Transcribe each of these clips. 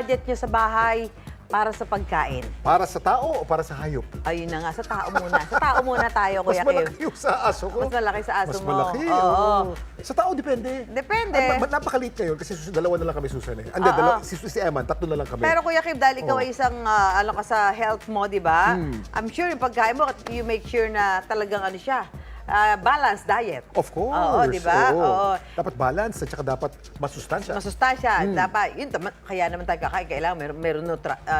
budget nyo sa bahay para sa pagkain? Para sa tao o para sa hayop? Ayun na nga, sa tao muna. Sa tao muna tayo, Mas Kuya Kim. malaki yung sa aso ko. Mas malaki sa aso Mas mo. malaki. Oo. Sa tao, depende. Depende. Napakaliit ngayon kasi dalawa na lang kami, Susan. Hindi, Oo. si Eman, tatlo na lang kami. Pero Kuya Kim, dahil ikaw ay isang ano ka sa health mo, di ba? I'm sure yung pagkain mo, you make sure na talagang ano siya, balanced diet. Of course. Oo, di ba? Oo. Dapat balance at saka dapat masustansya. Masustansya. Dapat, yun, kaya naman tayo kakain, kailangan meron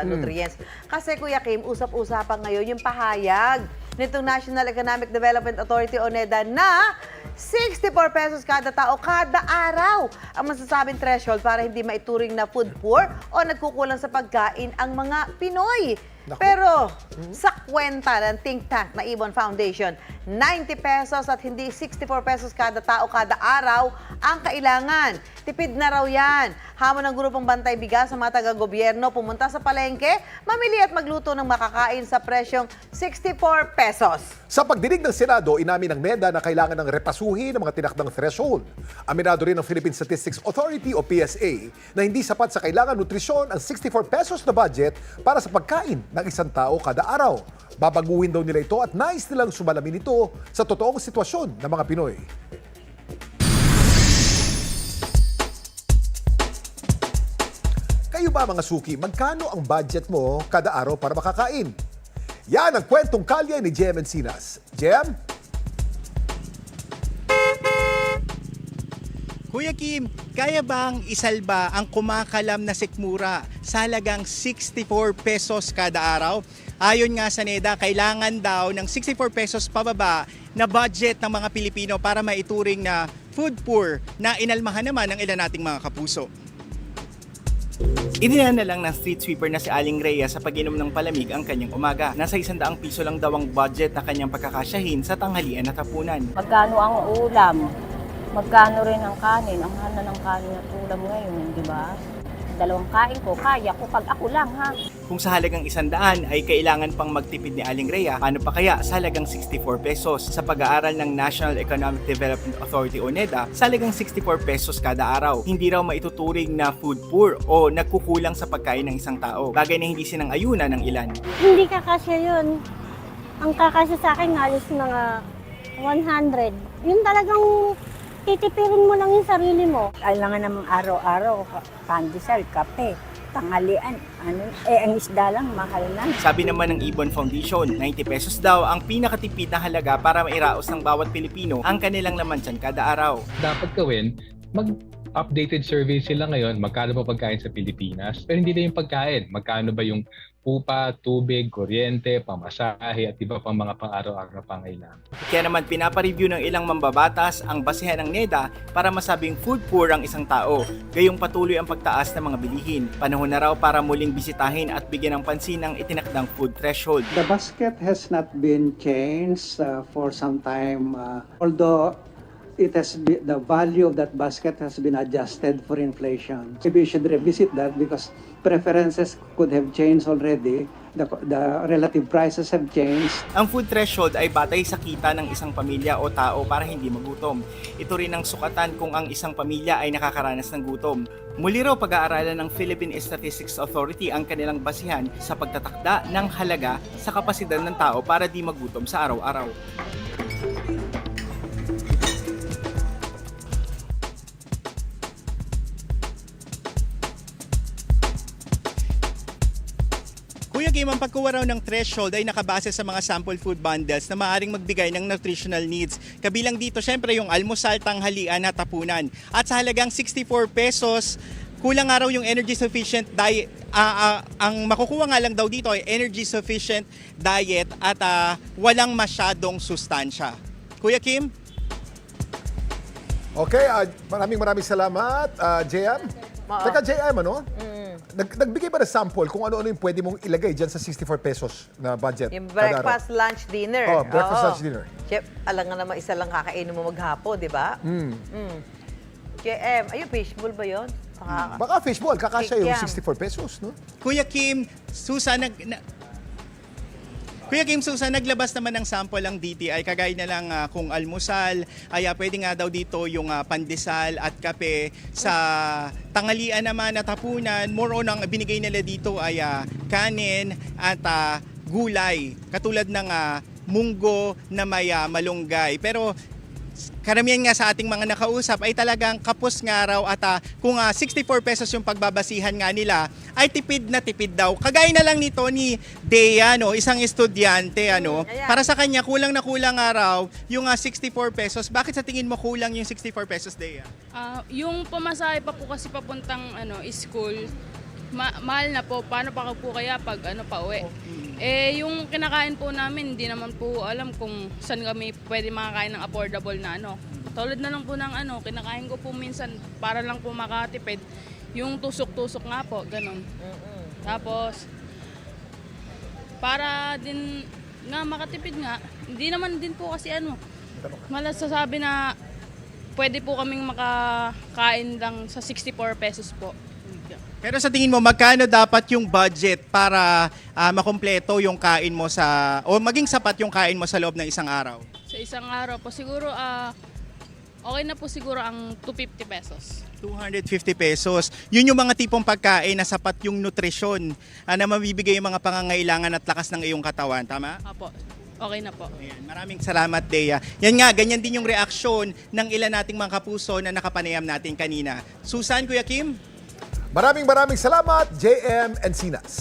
nutrients. Kasi Kuya Kim, usap-usapan ngayon yung pahayag nitong National Economic Development Authority o NEDA na 64 pesos kada tao kada araw ang masasabing threshold para hindi maituring na food poor o nagkukulang sa pagkain ang mga Pinoy. Naku. Pero sa kwenta ng think tank na Ibon Foundation, 90 pesos at hindi 64 pesos kada tao kada araw ang kailangan. Tipid na raw yan. Hamon ng grupong Bantay Bigas sa mga taga-gobyerno pumunta sa palengke, mamili at magluto ng makakain sa presyong 64 pesos. Sa pagdinig ng Senado, inamin ng NEDA na kailangan ng repasuhin ang mga tinakdang threshold. Aminado rin ng Philippine Statistics Authority o PSA na hindi sapat sa kailangan nutrisyon ang 64 pesos na budget para sa pagkain ng isang tao kada araw. Babaguhin daw nila ito at nais nilang sumalamin ito sa totoong sitwasyon ng mga Pinoy. Kayo ba mga suki, magkano ang budget mo kada araw para makakain? Yan ang kwentong kalye ni Jem Encinas. Jem? Kuya Kim, kaya bang isalba ang kumakalam na sikmura sa halagang 64 pesos kada araw? Ayon nga sa NEDA, kailangan daw ng 64 pesos pababa na budget ng mga Pilipino para maituring na food poor na inalmahan naman ng ilan nating mga kapuso. Idinala na lang ng street sweeper na si Aling Rhea sa pag-inom ng palamig ang kanyang umaga. Nasa 100 piso lang daw ang budget na kanyang pagkakasyahin sa tanghalian at hapunan. Magkano ang ulam? Magkano rin ang kanin? Ang mahal na ng kanin at ulam ngayon, di ba? Dalawang kain ko, kaya ko pag ako lang, ha? Kung sa halagang 100 ay kailangan pang magtipid ni Aling Rhea, paano pa kaya sa halagang 64 pesos? Sa pag-aaral ng National Economic Development Authority o NEDA, sa halagang 64 pesos kada araw, hindi raw maituturing na food poor o nagkukulang sa pagkain ng isang tao. Bagay na hindi sinang-ayunan ng ilan. Hindi kakasya yun. Ang kakasya sa akin halos mga 100. Yun talagang titipirin mo lang yung sarili mo. Kailangan namang araw-araw, pandesal, kape, tanghalian, ang isda lang, mahal na. Sabi naman ng Ibon Foundation, 90 pesos daw ang pinakatipid na halaga para mairaos ng bawat Pilipino ang kanilang laman tiyan kada araw. Dapat gawin, mag-updated survey sila ngayon, magkano ba pagkain sa Pilipinas. Pero hindi na yung pagkain, magkano ba yung upa, tubig, kuryente, pamasahe at iba pang mga pang-araw-araw na pangailangan. Kaya naman pinapareview ng ilang mambabatas ang basehan ng NEDA para masabing food poor ang isang tao. Gayong patuloy ang pagtaas ng mga bilihin. Panahon na raw para muling bisitahin at bigyan ng pansin ang itinakdang food threshold. The basket has not been changed for some time, although the value of that basket has been adjusted for inflation. Maybe we should revisit that because preferences could have changed already. The relative prices have changed. Ang food threshold ay batay sa kita ng isang pamilya o tao para hindi magutom. Ito rin ang sukatan kung ang isang pamilya ay nakakaranas ng gutom. Muli raw pag-aaralan ng Philippine Statistics Authority ang kanilang basihan sa pagtatakda ng halaga sa kapasidad ng tao para di magutom sa araw-araw. Kuya Kim, ang pagkuha raw ng threshold ay nakabase sa mga sample food bundles na maaaring magbigay ng nutritional needs. Kabilang dito, syempre, yung almusal, tanghalian at hapunan. At sa halagang 64 pesos, kulang nga raw yung energy sufficient diet. Ang makukuha nga lang daw dito ay energy sufficient diet at walang masyadong sustansya. Kuya Kim? Okay, maraming salamat, JM. Teka, JM, ano? Nagbigay ba ng sample kung ano-ano yung pwede mong ilagay dyan sa 64 pesos na budget? Yung breakfast, lunch, dinner. Oh, breakfast, lunch, dinner. Chef, alam nga naman, isa lang kakainin mo maghapo, di ba? JM, ayun, fishbowl ba yun? Baka fishball, kakasya yung Kikiam. 64 pesos, no? Kuya Kim, Susan, Kuya Kim, Susan, naglabas naman ng sample ang DTI. Kagaya na lang kung almusal, ay pwede nga daw dito yung pandesal at kape. Sa tanghalian naman at hapunan, more on ang binigay nila dito ay kanin at gulay. Katulad ng munggo na may malunggay. Pero karamihan nga sa ating mga nakausap ay talagang kapos nga raw at kung 64 pesos yung pagbabasihan nga nila ay tipid na tipid daw. Kagaya na lang nito ni Dea, no, isang estudyante, ano, Ayan. para sa kanya kulang na kulang nga raw yung 64 pesos. Bakit sa tingin mo kulang yung 64 pesos, Dea? Yung pamasahe pa po kasi papuntang school, mahal na po. Paano pa po kaya pag pauwi? Yung kinakain po namin, hindi naman po alam kung saan kami pwede makakain ng affordable na Tulad na lang po ng kinakain ko po minsan para lang po makatipid. Yung tusok-tusok nga po, ganun. Tapos, para din nga makatipid nga, hindi naman din po kasi malasasabi na pwede po kaming makakain lang sa 64 pesos po. Pero sa tingin mo, magkano dapat yung budget para makumpleto yung kain mo o maging sapat yung kain mo sa loob ng isang araw? Sa isang araw po, siguro okay na po siguro ang 250 pesos. 250 pesos. Yun yung mga tipong pagkain na sapat yung nutrisyon na mabibigay yung mga pangangailangan at lakas ng iyong katawan. Tama? Apo, okay na po. Ayan, maraming salamat, Dea. Yan nga, ganyan din yung reaksyon ng ilan nating mga kapuso na nakapanayam natin kanina. Susan, Kuya Kim? Maraming salamat, JM Encinas.